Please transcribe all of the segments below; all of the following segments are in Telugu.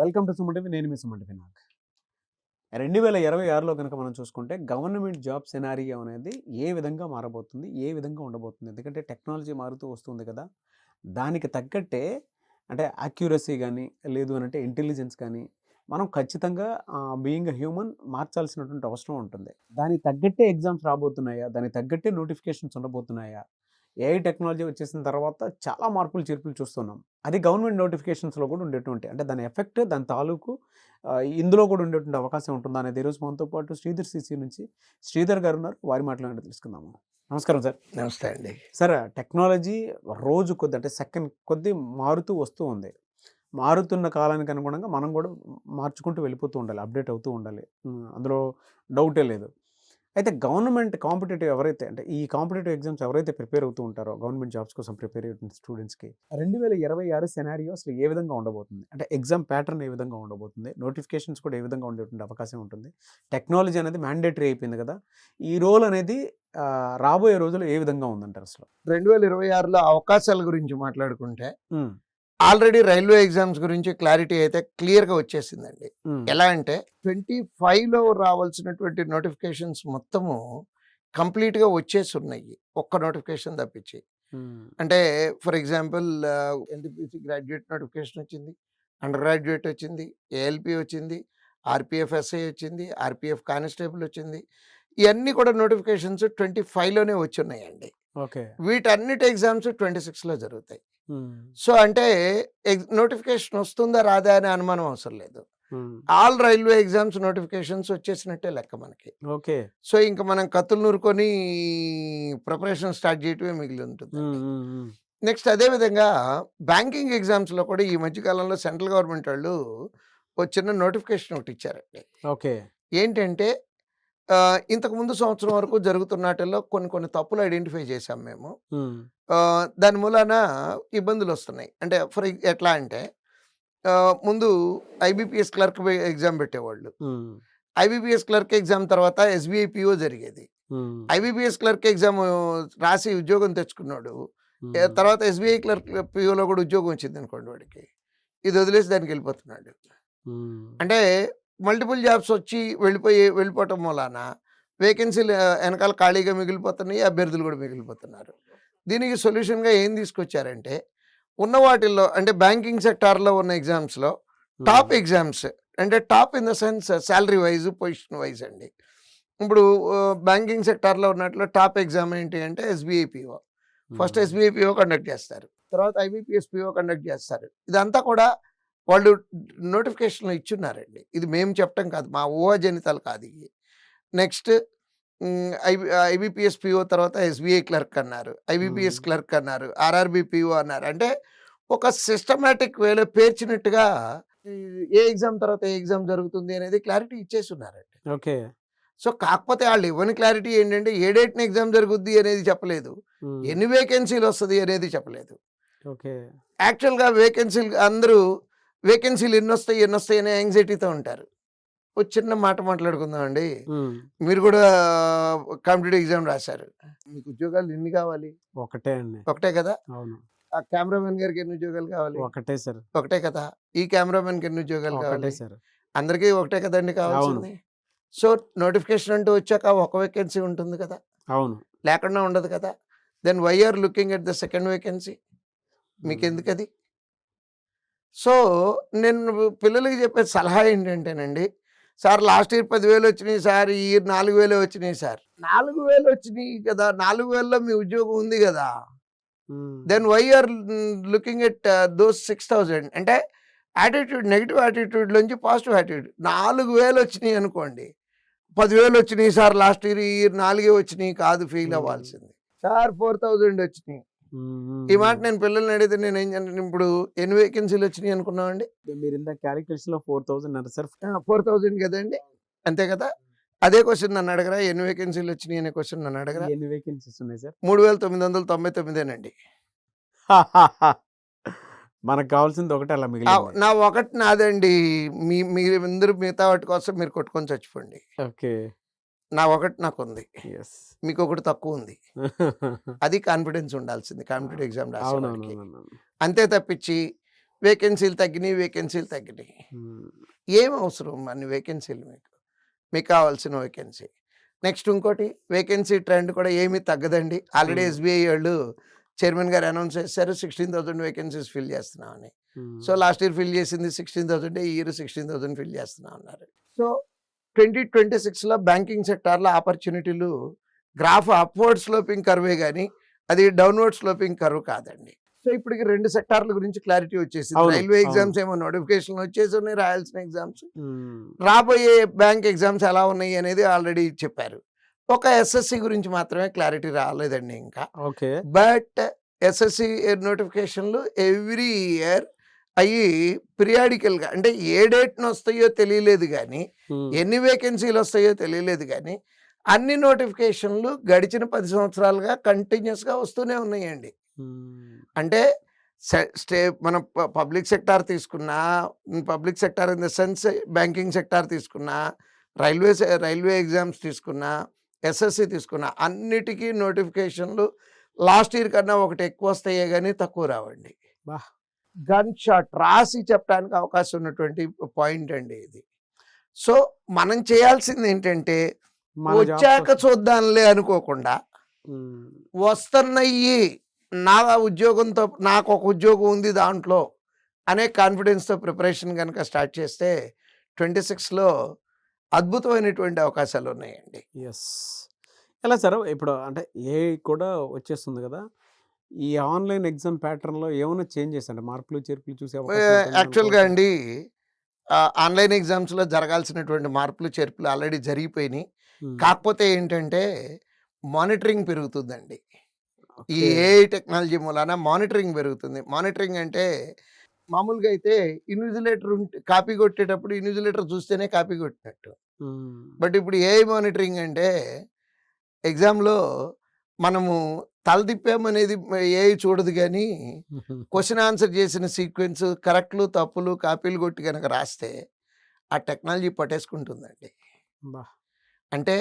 Welcome to Suman TV. నేను మీ సుమన్ టీవీ. 2026లో కనుక మనం చూసుకుంటే గవర్నమెంట్ జాబ్ సినారియో అనేది ఏ విధంగా మారబోతుంది, ఏ విధంగా ఉండబోతుంది? ఎందుకంటే టెక్నాలజీ మారుతూ వస్తుంది కదా! దానికి తగ్గట్టే అంటే యాక్యురసీ గానీ, లేదు అనంటే ఇంటెలిజెన్స్ కానీ మనం ఖచ్చితంగా బీయింగ్ ఎ హ్యూమన్ మార్చాల్సినటువంటి అవసరం ఉంటుంది. దానికి తగ్గట్టే ఎగ్జామ్స్ రాబోతున్నాయా? దానికి తగ్గట్టే నోటిఫికేషన్స్ ఉండబోతున్నాయా? ఏఐ టెక్నాలజీ వచ్చేసిన తర్వాత చాలా మార్పులు, చేర్పులు చూస్తున్నాం. అది గవర్నమెంట్ నోటిఫికేషన్స్‌లో కూడా ఉండేటువంటి అంటే దాని ఎఫెక్ట్, దాని తాలూకు ఇందులో కూడా ఉండేటువంటి అవకాశం ఉంటుందా అనేది ఈరోజు మనతో పాటు శ్రీధర్ సీసీ నుంచి శ్రీధర్ గారు ఉన్నారు. వారి మాటలు తెలుసుకుందాము. నమస్కారం సార్. నమస్తే అండి. సార్, టెక్నాలజీ రోజు కొద్ది అంటే సెకండ్ కొద్దీ మారుతూ వస్తూ ఉంది. మారుతున్న కాలానికి అనుగుణంగా మనం కూడా మార్చుకుంటూ వెళ్ళిపోతూ ఉండాలి, అప్డేట్ అవుతూ ఉండాలి. అందులో డౌటే లేదు. అయితే గవర్నమెంట్ కాంపిటేటివ్ ఎవరైతే అంటే ఈ కాంపిటేటివ్ ఎగ్జామ్స్ ఎవరైతే ప్రిపేర్ అవుతూ ఉంటారో గవర్నమెంట్ జాబ్స్ కోసం ప్రిపేర్ అవుతున్న స్టూడెంట్స్కి 2026 సెనారియో అసలు ఏ విధంగా ఉండబోతుంది? అంటే ఎగ్జామ్ ప్యాటర్న్ ఏ విధంగా ఉండబోతుంది? నోటిఫికేషన్స్ కూడా ఏ విధంగా ఉండేటువంటి అవకాశం ఉంటుంది? టెక్నాలజీ అనేది మ్యాండేటరీ అయిపోయింది కదా! ఈ రోల్ అనేది రాబోయే రోజుల్లో ఏ విధంగా ఉందంటారు అసలు? 2026లో అవకాశాల గురించి మాట్లాడుకుంటే ఆల్రెడీ రైల్వే ఎగ్జామ్స్ గురించి క్లారిటీ అయితే క్లియర్గా వచ్చేసిందండి. ఎలా అంటే 25లో రావాల్సినటువంటి నోటిఫికేషన్స్ మొత్తము కంప్లీట్గా వచ్చేసి ఉన్నాయి, ఒక్క నోటిఫికేషన్ తప్పించి. అంటే for example NTPC graduate notification వచ్చింది, అండర్ గ్రాడ్యుయేట్ వచ్చింది, ఏఎల్పి వచ్చింది, ఆర్పిఎఫ్ ఎస్ఐ వచ్చింది, ఆర్పిఎఫ్ కానిస్టేబుల్ వచ్చింది. ఇవన్నీ కూడా నోటిఫికేషన్స్ 25లోనే వచ్చి ఉన్నాయండి. ఓకే. వీటన్నిటి ఎగ్జామ్స్ 26లో జరుగుతాయి. సో అంటే నోటిఫికేషన్ వస్తుందా రాదా అనే అనుమానం అవసరం లేదు. ఆల్ రైల్వే ఎగ్జామ్స్ నోటిఫికేషన్స్ వచ్చేసినట్టే లెక్క మనకి. ఓకే. సో ఇంకా మనం కత్తులు నూరుకొని ప్రిపరేషన్ స్టార్ట్ చేయటమే మిగిలి ఉంటుంది. నెక్స్ట్ అదేవిధంగా బ్యాంకింగ్ ఎగ్జామ్స్లో కూడా ఈ మధ్యకాలంలో సెంట్రల్ గవర్నమెంట్ వాళ్ళు ఒక చిన్న నోటిఫికేషన్ ఒకటి ఇచ్చారండి. ఓకే. ఏంటంటే ఇంతకుముందు సంవత్సరం వరకు జరుగుతున్నట్లో కొన్ని తప్పులు ఐడెంటిఫై చేశాం మేము. దాని మూలాన ఇబ్బందులు వస్తున్నాయి. అంటే ఎట్లా అంటే ముందు ఐబీపీఎస్ క్లర్క్ ఎగ్జామ్ పెట్టేవాళ్ళు. ఐబీపీఎస్ క్లర్క్ ఎగ్జామ్ తర్వాత ఎస్బీఐ పిఓ జరిగేది. ఐబీపీఎస్ క్లర్క్ ఎగ్జామ్ రాసి ఉద్యోగం తెచ్చుకున్నాడు, తర్వాత ఎస్బీఐ క్లర్క్ పిఓలో కూడా ఉద్యోగం వచ్చింది అనుకోండి వాడికి, ఇది వదిలేసి దానికి వెళ్ళిపోతున్నాడు. అంటే మల్టిపుల్ జాబ్స్ వచ్చి వెళ్ళిపోవటం మూలాన వేకెన్సీలు వెనకాల ఖాళీగా మిగిలిపోతున్నాయి, అభ్యర్థులు కూడా మిగిలిపోతున్నారు. దీనికి సొల్యూషన్గా ఏం తీసుకొచ్చారంటే ఉన్న వాటిల్లో అంటే బ్యాంకింగ్ సెక్టార్లో ఉన్న ఎగ్జామ్స్లో టాప్ ఎగ్జామ్స్ అంటే top in the sense salary wise, position wise అండి. ఇప్పుడు బ్యాంకింగ్ సెక్టార్లో ఉన్నట్లు టాప్ ఎగ్జామ్ ఏంటి అంటే SBI PO. First SBI PO conduct చేస్తారు, తర్వాత ఐబీపీఎస్ పిఓ కండక్ట్ చేస్తారు. ఇదంతా కూడా వాళ్ళు నోటిఫికేషన్లో ఇచ్చున్నారండి. ఇది మేము చెప్పటం కాదు, మా ఊహాజనితాలు కాదు ఇవి. నెక్స్ట్ ఐబీపీఎస్ పిఓ తర్వాత ఎస్బీఐ క్లర్క్ అన్నారు, ఐబీపీఎస్ క్లర్క్ అన్నారు, ఆర్ఆర్బీ పిఓ అన్నారు. అంటే ఒక సిస్టమేటిక్ వేలో పేర్చినట్టుగా ఏ ఎగ్జామ్ తర్వాత ఏ ఎగ్జామ్ జరుగుతుంది అనేది క్లారిటీ ఇచ్చేసి ఉన్నారండి. ఓకే. సో కాకపోతే వాళ్ళు ఇవ్వని క్లారిటీ ఏంటంటే ఏ డేట్ని ఎగ్జామ్ జరుగుద్ది అనేది చెప్పలేదు, ఎన్ని వేకెన్సీలు వస్తుంది అనేది చెప్పలేదు. ఓకే. యాక్చువల్గా వేకెన్సీలు అందరూ వేకెన్సీలు ఎన్ని వస్తాయి అనే యాంగ్జైటీతో ఉంటారు. ఒక చిన్న మాట మాట్లాడుకుందాం అండి. మీరు కూడా కాంపిటేటివ్ ఎగ్జామ్ రాశారు, మీకు ఉద్యోగాలు ఎన్ని కావాలి? ఒకటే అండి. ఒకటే కదా. అవును. ఆ కెమెరామెన్ గారికి ఎన్ని ఉద్యోగాలు కావాలి? ఒకటే సార్. ఒకటే కదా. ఈ కెమెరామెన్కి ఎన్ని ఉద్యోగాలు కావాలి? సార్. అందరికీ ఒకటే కదండి కావాల్సింది. సో నోటిఫికేషన్ అంటూ వచ్చాక ఒక వేకెన్సీ ఉంటుంది కదా. అవును. లేకుండా ఉండదు కదా. Then why are looking at the second vacancy? మీకు ఎందుకు అది? సో నేను పిల్లలకి చెప్పే సలహా ఏంటంటేనండి, సార్ లాస్ట్ ఇయర్ 10,000 వచ్చినాయి సార్, ఈ ఇయర్ 4,000 వచ్చినాయి సార్. 4,000 వచ్చినాయి కదా, 4,000లో మీ ఉద్యోగం ఉంది కదా. Then why are looking at those 6,000? అంటే యాటిట్యూడ్, నెగిటివ్ యాటిట్యూడ్లోంచి పాజిటివ్ యాటిట్యూడ్. 4,000 వచ్చినాయి అనుకోండి, 10,000 వచ్చినాయి సార్ లాస్ట్ ఇయర్, ఈ ఇయర్ 4 వచ్చినాయి కాదు ఫెయిల్ అవ్వాల్సింది. సార్ 4,000 వచ్చినాయి. ఈ మాట నేను పిల్లల్ని అడిగితే నేను ఏం చేస్తాను, ఇప్పుడు ఎన్ని వేకెన్సీలు వచ్చినాయి అనుకున్నామండి? మీరు ఇంత క్యాలిక్యులేషన్లో 4,000 అన్నారు సార్. 4,000 కదండి, అంతే కదా. అదే క్వశ్చన్ నన్ను అడగరా, ఎన్ని వేకెన్సీలు వచ్చినాయి అనే క్వశ్చన్ నన్ను అడగరా. ఎన్ని వేకెన్సీస్ ఉన్నాయి సార్? 3,999 మనకు కావాల్సింది ఒకటి, అలా మిగిలింది. నా ఒకటి నాదండి, మీరందరూ మిగతా వాటి కోసం మీరు కొట్టుకొని చచ్చిపోండి. ఓకే. నా ఒకటి నాకు ఉంది, మీకు ఒకటి తక్కువ ఉంది. అది కాన్ఫిడెన్స్ ఉండాల్సింది కాంపిటేటివ్ ఎగ్జామ్ రాసేవాడికి. అంతే తప్పించి వేకెన్సీలు తగ్గినాయి. ఏం అవసరం అన్ని వేకెన్సీలు మీకు కావాల్సిన వేకెన్సీ. నెక్స్ట్ ఇంకోటి వేకెన్సీ ట్రెండ్ కూడా ఏమీ తగ్గదండి. ఆల్రెడీ ఎస్బీఐ వాళ్ళు చైర్మన్ గారు అనౌన్స్ చేశారు 16,000 వేకెన్సీస్ ఫిల్ చేస్తున్నామని. సో లాస్ట్ ఇయర్ ఫిల్ చేసింది 16,000, ఈ ఇయర్ 16,000 ఫిల్ చేస్తున్నాం అన్నారు. సో 2026లో బ్యాంకింగ్ సెక్టార్లో ఆపర్చునిటీలు గ్రాఫ్ అప్వర్డ్ స్లోపింగ్ కర్వే కానీ అది డౌన్వర్డ్ స్లోపింగ్ కర్వ్ కాదండి. సో ఇప్పటికి 2 సెక్టార్ల గురించి క్లారిటీ వచ్చేసింది. రైల్వే ఎగ్జామ్స్ ఏమో నోటిఫికేషన్ వచ్చేసి ఉన్నాయి, రాయాల్సిన ఎగ్జామ్స్. రాబోయే బ్యాంక్ ఎగ్జామ్స్ ఎలా ఉన్నాయి అనేది ఆల్రెడీ చెప్పారు. ఒక ఎస్ఎస్సి గురించి మాత్రమే క్లారిటీ రాలేదండి ఇంకా. ఓకే. బట్ ఎస్ఎస్సి నోటిఫికేషన్లు ఎవ్రీ ఇయర్ అవి పీరియాడికల్గా, అంటే ఏ డేట్న వస్తాయో తెలియలేదు కానీ, ఎన్ని వేకెన్సీలు వస్తాయో తెలియలేదు కానీ, అన్ని నోటిఫికేషన్లు గడిచిన 10 సంవత్సరాలుగా కంటిన్యూస్గా వస్తూనే ఉన్నాయండి. అంటే మనం పబ్లిక్ సెక్టార్ తీసుకున్నా, public sector in the sense banking sector తీసుకున్నా, రైల్వే ఎగ్జామ్స్ తీసుకున్నా, ఎస్ఎస్సి తీసుకున్నా, అన్నిటికీ నోటిఫికేషన్లు లాస్ట్ ఇయర్ కన్నా ఒకటి ఎక్కువ వస్తాయే కానీ తక్కువ రావండి. గన్ షాట్ రాసి చెప్పడానికి అవకాశం ఉన్నటువంటి పాయింట్ అండి ఇది. సో మనం చేయాల్సింది ఏంటంటే వచ్చాక చూద్దాంలే అనుకోకుండా, వస్తున్నాయి నా ఉద్యోగంతో, నాకు ఒక ఉద్యోగం ఉంది దాంట్లో అనే కాన్ఫిడెన్స్తో ప్రిపరేషన్ కనుక స్టార్ట్ చేస్తే 26లో అద్భుతమైనటువంటి అవకాశాలు ఉన్నాయండి. ఎలా సార్ ఇప్పుడు అంటే ఏఐ కూడా వచ్చేస్తుంది కదా, ఈ ఆన్లైన్ ఎగ్జామ్ ప్యాటర్న్లో ఏమైనా చేంజ్ చేశారంటే మార్పులు చేర్పులు చూసే యాక్చువల్గా అండి ఆన్లైన్ ఎగ్జామ్స్లో జరగాల్సినటువంటి మార్పులు చేర్పులు ఆల్రెడీ జరిగిపోయినాయి. కాకపోతే ఏంటంటే మానిటరింగ్ పెరుగుతుందండి. ఈ ఏఐ టెక్నాలజీ మూలాన మానిటరింగ్ పెరుగుతుంది. మానిటరింగ్ అంటే మామూలుగా అయితే ఇన్విజిలేటర్ కాపీ కొట్టేటప్పుడు ఇన్విజిలేటర్ చూస్తేనే కాపీ కొట్టినట్టు. బట్ ఇప్పుడు ఏఐ మానిటరింగ్ అంటే ఎగ్జామ్లో మనము తల తిప్పామనేది ఏఐ చూడదు కానీ, క్వశ్చన్ ఆన్సర్ చేసిన సీక్వెన్స్ కరెక్ట్లు తప్పులు కాపీలు కొట్టి కనుక రాస్తే ఆ టెక్నాలజీ పట్టేసుకుంటుందండి. అంటే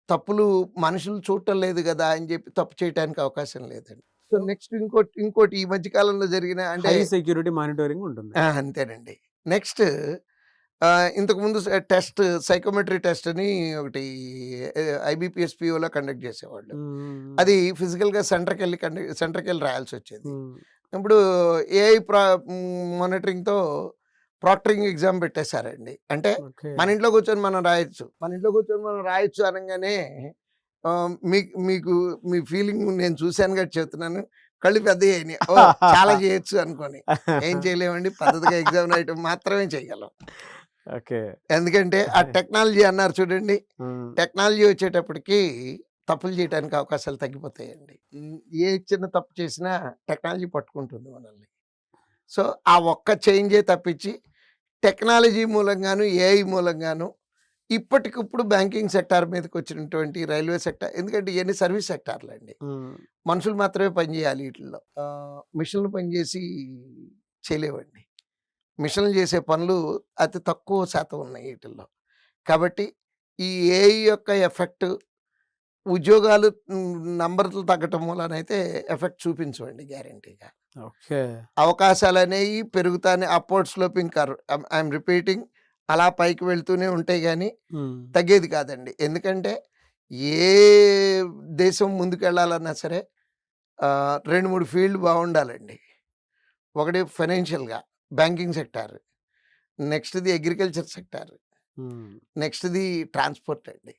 తప్పులు మనుషులు చూడటం లేదు కదా అని చెప్పి తప్పు చేయడానికి అవకాశం లేదండి. సో నెక్స్ట్ ఇంకోటి ఈ మధ్య కాలంలో జరిగిన అంటే సెక్యూరిటీ మానిటరింగ్ ఉంటుంది. అంతేనండి. నెక్స్ట్ ఇంతకుముందు టెస్ట్ సైకోమెట్రీ టెస్ట్ అని ఒకటి IBPSPOలో కండక్ట్ చేసేవాళ్ళు. అది ఫిజికల్గా సెంటర్కి వెళ్ళి రాయాల్సి వచ్చేది. ఇప్పుడు ఏఐ మానిటరింగ్తో ప్రాక్టరింగ్ ఎగ్జామ్ పెట్టేశారండి. అంటే మన ఇంట్లో కూర్చొని మనం రాయొచ్చు అనగానే మీకు మీ ఫీలింగ్ నేను చూశాను కాబట్టి చెప్తున్నాను, కళ్ళు పెద్ద చాలా చేయొచ్చు అనుకోని. ఏం చేయలేమండి, పద్ధతిగా ఎగ్జామ్ రాయటం మాత్రమే చేయగలం. ఎందుకంటే ఆ టెక్నాలజీ అన్నారు చూడండి, టెక్నాలజీ వచ్చేటప్పటికి తప్పులు చేయడానికి అవకాశాలు తగ్గిపోతాయండి. ఏ చిన్న తప్పు చేసినా టెక్నాలజీ పట్టుకుంటుంది మనల్ని. సో ఆ ఒక్క చేంజే తప్పించి టెక్నాలజీ మూలంగాను ఏఐ మూలంగాను ఇప్పటికిప్పుడు బ్యాంకింగ్ సెక్టార్ మీదకి వచ్చినటువంటి రైల్వే సెక్టార్, ఎందుకంటే ఇవన్నీ సర్వీస్ సెక్టార్లు అండి. మనుషులు మాత్రమే పనిచేయాలి వీటిల్లో. మిషన్లు పనిచేసి చేయలేవండి. మిషన్లు చేసే పనులు అతి తక్కువ శాతం ఉన్నాయి వీటిల్లో. కాబట్టి ఈ ఏఐ యొక్క ఎఫెక్ట్ ఉద్యోగాలు నంబర్లు తగ్గటం వలనైతే ఎఫెక్ట్ చూపించవండి గ్యారంటీగా. అవకాశాలు అనేవి పెరుగుతానే, upward sloping curve, I'm repeating, అలా పైకి వెళ్తూనే ఉంటాయి కానీ తగ్గేది కాదండి. ఎందుకంటే ఏ దేశం ముందుకెళ్ళాలన్నా సరే 2-3 ఫీల్డ్ బాగుండాలండి. ఒకటి ఫైనాన్షియల్గా బ్యాంకింగ్ సెక్టార్, నెక్స్ట్ది అగ్రికల్చర్ సెక్టార్, నెక్స్ట్ది ట్రాన్స్పోర్ట్ అండి.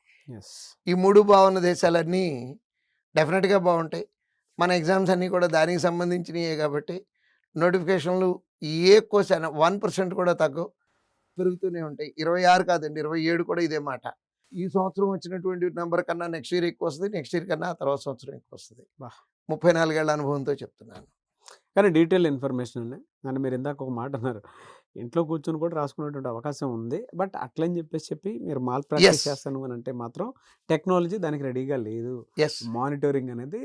ఈ 3 బాగున్న దేశాలన్నీ డెఫినెట్గా బాగుంటాయి. మన ఎగ్జామ్స్ అన్నీ కూడా దానికి సంబంధించినవే కాబట్టి నోటిఫికేషన్లు ఏ క్వశ్చన్ 1% కూడా తగ్గవు, పెరుగుతూనే ఉంటాయి. 26 కాదండి, 27 కూడా ఇదే మాట. ఈ సంవత్సరం వచ్చినటువంటి నెంబర్ కన్నా నెక్స్ట్ ఇయర్ ఎక్కువ వస్తుంది, నెక్స్ట్ ఇయర్ కన్నా తర్వాత సంవత్సరం ఎక్కువ వస్తుంది. 34 ఏళ్ల అనుభవంతో చెప్తున్నాను. కానీ డీటెయిల్ ఇన్ఫర్మేషన్ అండి. అంటే మీరు ఇందాక ఒక మాట అన్నారు, ఇంట్లో కూర్చొని కూడా రాసుకునేటువంటి అవకాశం ఉంది. బట్ అట్లని చెప్పి మీరు మాల్ ప్రాక్టీస్ చేస్తాను అని అంటే మాత్రం టెక్నాలజీ దానికి రెడీగా లేదు. మానిటరింగ్ అనేది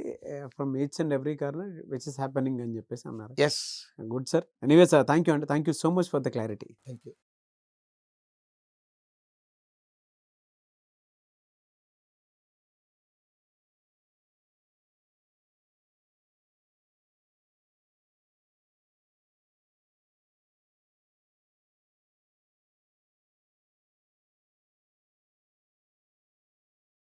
from each and every corner which is happening అని చెప్పేసి అన్నారు. Good sir. Anyway sir, thank you అండి. Thank you so much for the clarity. Thank you.